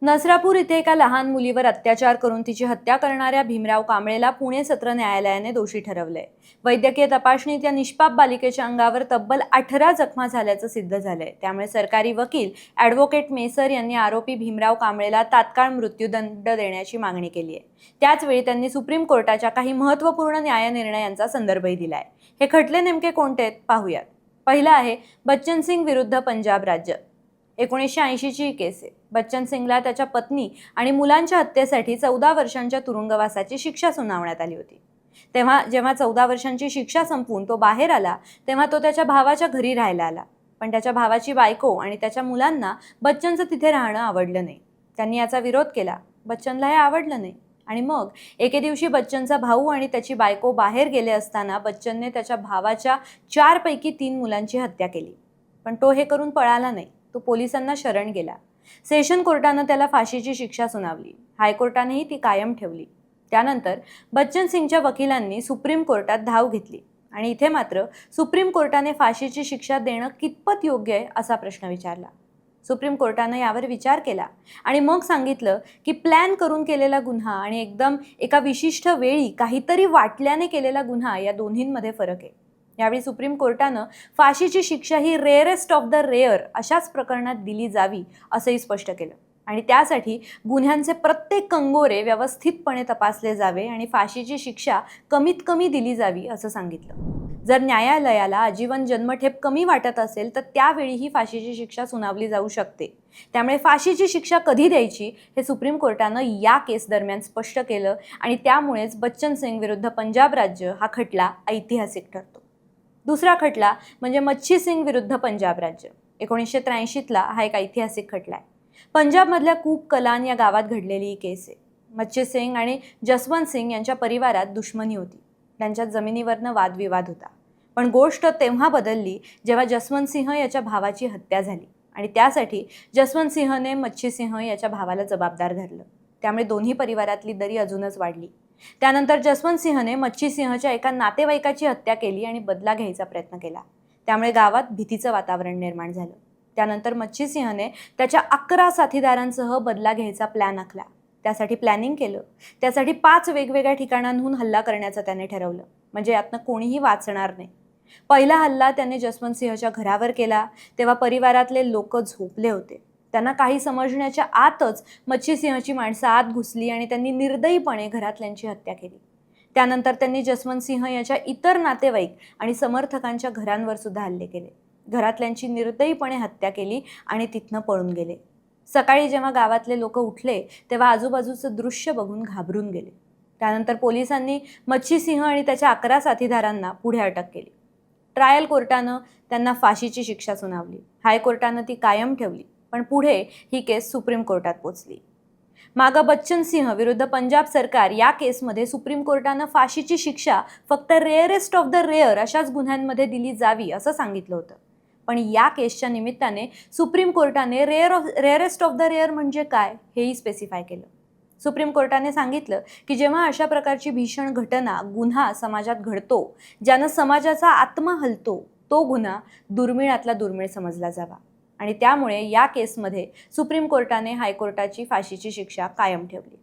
नसरापूर इथे एका लहान मुलीवर अत्याचार करून तिची हत्या करणाऱ्या भीमराव कांबळेला पुणे सत्र न्यायालयाने दोषी ठरवले। वैद्यकीय तपासणीत या निष्पाप बालिकेच्या अंगावर तब्बल 18 जखमा झाल्याचं सिद्ध झालंय। त्यामुळे सरकारी वकील ॲडव्होकेट मेसर यांनी आरोपी भीमराव कांबळेला तात्काळ मृत्यूदंड देण्याची मागणी केली आहे। त्याच वेळी त्यांनी सुप्रीम कोर्टाच्या काही महत्त्वपूर्ण न्यायनिर्णयांचा संदर्भही दिलाय। हे खटले नेमके कोणते आहेत पाहूयात। पहिला आहे बच्चन सिंग विरुद्ध पंजाब राज्य। 1980 ची केस आहे। बच्चन सिंगला त्याच्या पत्नी आणि मुलांच्या हत्येसाठी 14 वर्षांच्या तुरुंगवासाची शिक्षा सुनावण्यात आली होती। तेव्हा जेव्हा 14 वर्षांची शिक्षा संपवून तो बाहेर आला तेव्हा तो त्याच्या भावाच्या घरी राहायला आला। पण त्याच्या भावाची बायको आणि त्याच्या मुलांना बच्चनचं तिथे राहणं आवडलं नाही। त्यांनी याचा विरोध केला। बच्चनला हे आवडलं नाही आणि मग एके दिवशी बच्चनचा भाऊ आणि त्याची बायको बाहेर गेले असताना बच्चनने त्याच्या भावाच्या 4 पैकी 3 मुलांची हत्या केली। पण तो हे करून पळाला नाही, तो पोलिसांना शरण गेला। सेशन कोर्टानं त्याला फाशीची शिक्षा सुनावली। हायकोर्टानेही ती कायम ठेवली। त्यानंतर बच्चन सिंगच्या वकिलांनी सुप्रीम कोर्टात धाव घेतली आणि इथे मात्र सुप्रीम कोर्टाने फाशीची शिक्षा देणं कितपत योग्य आहे असा प्रश्न विचारला। सुप्रीम कोर्टानं यावर विचार केला आणि मग सांगितलं की प्लॅन करून केलेला गुन्हा आणि एकदम एका विशिष्ट वेळी काहीतरी वाटल्याने केलेला गुन्हा या दोन्हींमध्ये फरक आहे। यावेळी सुप्रीम कोर्टानं फाशीची शिक्षा ही रेअरेस्ट ऑफ द रेअर अशाच प्रकरणात दिली जावी असंही स्पष्ट केलं आणि त्यासाठी गुन्ह्यांचे प्रत्येक कंगोरे व्यवस्थितपणे तपासले जावे आणि फाशीची शिक्षा कमीत कमी दिली जावी असं सांगितलं। जर न्यायालयाला आजीवन जन्मठेप कमी वाटत असेल तर त्यावेळीही फाशीची शिक्षा सुनावली जाऊ शकते। त्यामुळे फाशीची शिक्षा कधी द्यायची हे सुप्रीम कोर्टानं या केस दरम्यान स्पष्ट केलं आणि त्यामुळेच बच्चन सिंग विरुद्ध पंजाब राज्य हा खटला ऐतिहासिक ठरतो। दुसरा खटला म्हणजे मच्छी सिंग विरुद्ध पंजाब राज्य। 1983 हा एक ऐतिहासिक खटला आहे। पंजाबमधल्या कूप कलान या गावात घडलेली ही केस आहे। मच्छी सिंग आणि जसवंत सिंग यांच्या परिवारात दुश्मनी होती। त्यांच्यात जमिनीवरनं वादविवाद होता। पण गोष्ट तेव्हा बदलली जेव्हा जसवंत सिंह याच्या भावाची हत्या झाली आणि त्यासाठी जसवंत सिंहने मच्छी सिंह याच्या भावाला जबाबदार धरलं। त्यामुळे दोन्ही परिवारातली दरी अजूनच वाढली। त्यानंतर जसवंत सिंहने मच्छी सिंहच्या एका नातेवाईकाची हत्या केली आणि बदला घ्यायचा प्रयत्न केला। त्यामुळे गावात भीतीचं वातावरण निर्माण झालं। त्यानंतर मच्छी सिंहने त्याच्या 11 साथीदारांसह बदला घ्यायचा प्लॅन आखला। त्यासाठी प्लॅनिंग केलं। त्यासाठी 5 वेगवेगळ्या ठिकाणांहून हल्ला करण्याचं त्याने ठरवलं, म्हणजे यातनं कोणीही वाचणार नाही। पहिला हल्ला त्याने जसवंत सिंहच्या घरावर केला तेव्हा परिवारातले लोक झोपले होते। त्यांना काही समजण्याच्या आतच मच्छी सिंहची माणसं आत घुसली आणि त्यांनी निर्दयीपणे घरातल्यांची हत्या केली। त्यानंतर त्यांनी जसवंत सिंह याच्या इतर नातेवाईक आणि समर्थकांच्या घरांवर सुद्धा हल्ले केले। घरातल्यांची निर्दयीपणे हत्या केली आणि तिथनं पळून गेले। सकाळी जेव्हा गावातले लोक उठले तेव्हा आजूबाजूचं दृश्य बघून घाबरून गेले। त्यानंतर पोलिसांनी मच्छी सिंह आणि त्याच्या 11 साथीदारांना पुढे अटक केली। ट्रायल कोर्टानं त्यांना फाशीची शिक्षा सुनावली। हायकोर्टानं ती कायम ठेवली। पण पुढे ही केस सुप्रीम कोर्टात पोचली। मागं बच्चन सिंह विरुद्ध पंजाब सरकार या केसमध्ये सुप्रीम कोर्टानं फाशीची शिक्षा फक्त रेअरेस्ट ऑफ द रेअर अशाच गुन्ह्यांमध्ये दिली जावी असं सांगितलं होतं। पण या केसच्या निमित्ताने सुप्रीम कोर्टाने रेअरेस्ट ऑफ द रेअर म्हणजे काय हेही स्पेसिफाय केलं। सुप्रीम कोर्टाने सांगितलं की जेव्हा अशा प्रकारची भीषण घटना गुन्हा समाजात घडतो ज्यानं समाजाचा आत्मा हलतो तो गुन्हा दुर्मिळातला दुर्मिळ समजला जावा आणि त्यामुळे या केसमध्ये सुप्रीम कोर्टाने हायकोर्टाची फाशीची शिक्षा कायम ठेवली।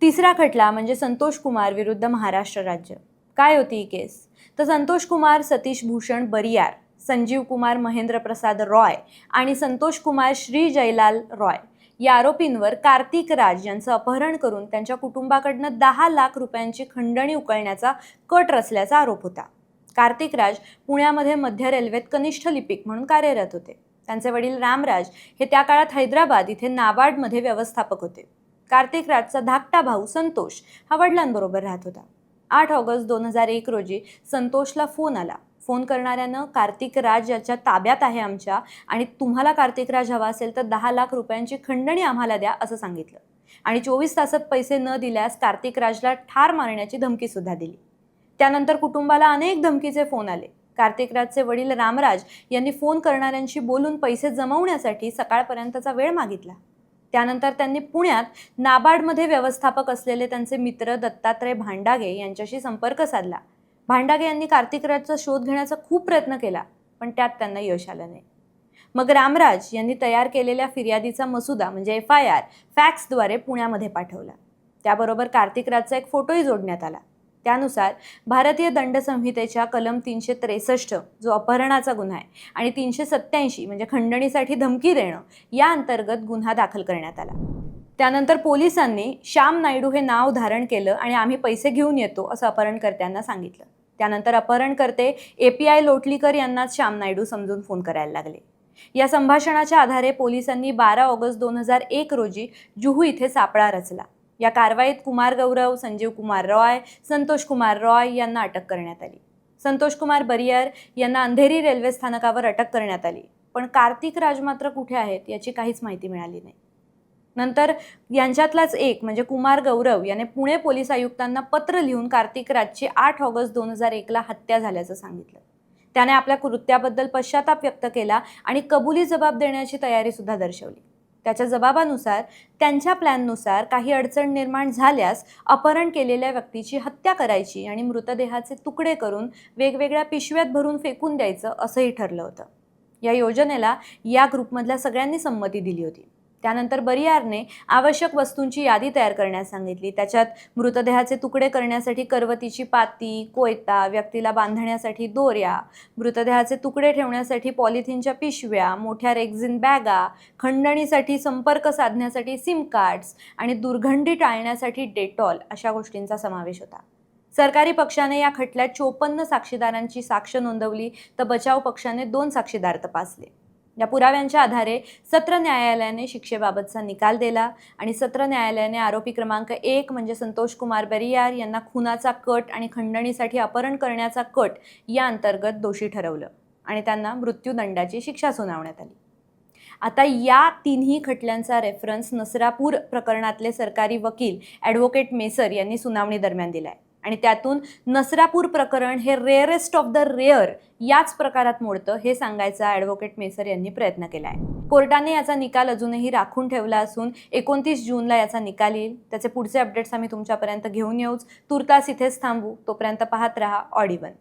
तिसरा खटला म्हणजे संतोष कुमार विरुद्ध महाराष्ट्र राज्य। काय होती ही केस? तर संतोष कुमार सतीश भूषण बरियार, संजीव कुमार महेंद्र प्रसाद रॉय आणि संतोष कुमार श्री जयलाल रॉय या आरोपींवर कार्तिक राज यांचं अपहरण करून त्यांच्या कुटुंबाकडनं 10 लाख रुपयांची खंडणी उकळण्याचा कट रचल्याचा आरोप होता। कार्तिक राज पुण्यामध्ये मध्य रेल्वेत कनिष्ठ लिपिक म्हणून कार्यरत होते। त्यांचे वडील रामराज हे त्या काळात हैदराबाद इथे नाबार्डमध्ये व्यवस्थापक होते। कार्तिक राजचा धाकटा भाऊ संतोष हा वडिलांबरोबर राहत होता। 8 ऑगस्ट 2001 रोजी संतोषला फोन आला। फोन करणाऱ्यानं कार्तिक राज याच्या ताब्यात आहे आमच्या आणि तुम्हाला कार्तिक राज हवा असेल तर 10 लाख रुपयांची खंडणी आम्हाला द्या असं सांगितलं आणि 24 तासात पैसे न दिल्यास कार्तिक राजला ठार मारण्याची धमकी सुद्धा दिली। त्यानंतर कुटुंबाला अनेक धमकीचे फोन आले। कार्तिक राजचे वडील रामराज यांनी फोन करणाऱ्यांशी बोलून पैसे जमवण्यासाठी सकाळपर्यंतचा वेळ मागितला। त्यानंतर त्यांनी पुण्यात नाबार्डमध्ये व्यवस्थापक असलेले त्यांचे मित्र दत्तात्रय भांडागे यांच्याशी संपर्क साधला। भांडागे यांनी कार्तिक राजचा शोध घेण्याचा खूप प्रयत्न केला पण त्यात त्यांना यश आलं नाही। मग रामराज यांनी तयार केलेल्या फिर्यादीचा मसुदा म्हणजे FIR फॅक्सद्वारे पुण्यामध्ये पाठवला. त्याबरोबर कार्तिक राजचा एक फोटोही जोडण्यात आला. त्यानुसार भारतीय दंड संहितेच्या कलम 363 जो अपहरणाचा गुन्हा आहे आणि 387 म्हणजे खंडणीसाठी धमकी देणं या अंतर्गत गुन्हा दाखल करण्यात आला. त्यानंतर पोलिसांनी श्याम नायडू हे नाव धारण केलं आणि आम्ही पैसे घेऊन येतो असं अपहरणकर्त्यांना सांगितलं. त्यानंतर अपहरणकर्ते API लोटलीकर यांना श्याम नायडू समजून फोन करायला लागले. या संभाषणाच्या आधारे पोलिसांनी 12 ऑगस्ट 2001 रोजी जुहू इथे सापळा रचला. या कारवाईत कुमार गौरव, संजीव कुमार रॉय, संतोष कुमार रॉय यांना अटक करण्यात आली. संतोष कुमार बरियार यांना अंधेरी रेल्वे स्थानकावर अटक करण्यात आली. पण कार्तिक राज मात्र कुठे आहेत याची काहीच माहिती मिळाली नाही. नंतर यांच्यातलाच एक म्हणजे कुमार गौरव याने पुणे पोलीस आयुक्तांना पत्र लिहून कार्तिक राजची 8 ऑगस्ट 2001ला हत्या झाल्याचं सांगितलं. त्याने आपल्या कृत्याबद्दल पश्चाताप व्यक्त केला आणि कबुली जबाब देण्याची तयारी सुद्धा दर्शवली. त्याच्या जबाबानुसार त्यांच्या प्लॅननुसार काही अडचण निर्माण झाल्यास अपहरण केलेल्या व्यक्तीची हत्या करायची आणि मृतदेहाचे तुकडे करून वेगवेगळ्या पिशव्यात भरून फेकून द्यायचं असंही ठरलं होतं. या योजनेला या ग्रुपमधल्या सगळ्यांनी संमती दिली होती. त्यानंतर बरियारने आवश्यक वस्तूंची यादी तयार करण्यास सांगितली. त्याच्यात मृतदेहाचे तुकडे करण्यासाठी करवतीची पाती, कोयता, व्यक्तीला बांधण्यासाठी दोऱ्या, मृतदेहाचे तुकडे ठेवण्यासाठी पॉलिथिनच्या पिशव्या, मोठ्या रेक्झिन बॅगा, खंडणीसाठी संपर्क साधण्यासाठी सिम कार्ड्स आणि दुर्गंधी टाळण्यासाठी डेटॉल अशा गोष्टींचा समावेश होता. सरकारी पक्षाने या खटल्यात 54 साक्षीदारांची साक्ष नोंदवली तर बचाव पक्षाने 2 साक्षीदार तपासले. या पुराव्यांच्या आधारे सत्र न्यायालयाने शिक्षेबाबतचा निकाल दिला आणि सत्र न्यायालयाने आरोपी क्रमांक 1 म्हणजे संतोष कुमार बरियार यांना खुनाचा कट आणि खंडणीसाठी अपहरण करण्याचा कट या अंतर्गत दोषी ठरवलं आणि त्यांना मृत्यूदंडाची शिक्षा सुनावण्यात आली. आता या तिन्ही खटल्यांचा रेफरन्स नसरापूर प्रकरणातले सरकारी वकील ॲडव्होकेट मेसर यांनी सुनावणी दरम्यान दिलाय आणि त्यातून नसरापूर प्रकरण हे रेअरेस्ट ऑफ द रेअर याच प्रकारात मोडतं हे सांगायचा ॲडव्होकेट मेसर यांनी प्रयत्न केला आहे. कोर्टाने याचा निकाल अजूनही राखून ठेवला असून 29 जूनला याचा निकाल येईल. त्याचे पुढचे अपडेट्स आम्ही तुमच्यापर्यंत घेऊन येऊच. तुर्तास इथेच थांबू. तोपर्यंत पाहत रहा ऑडी 1.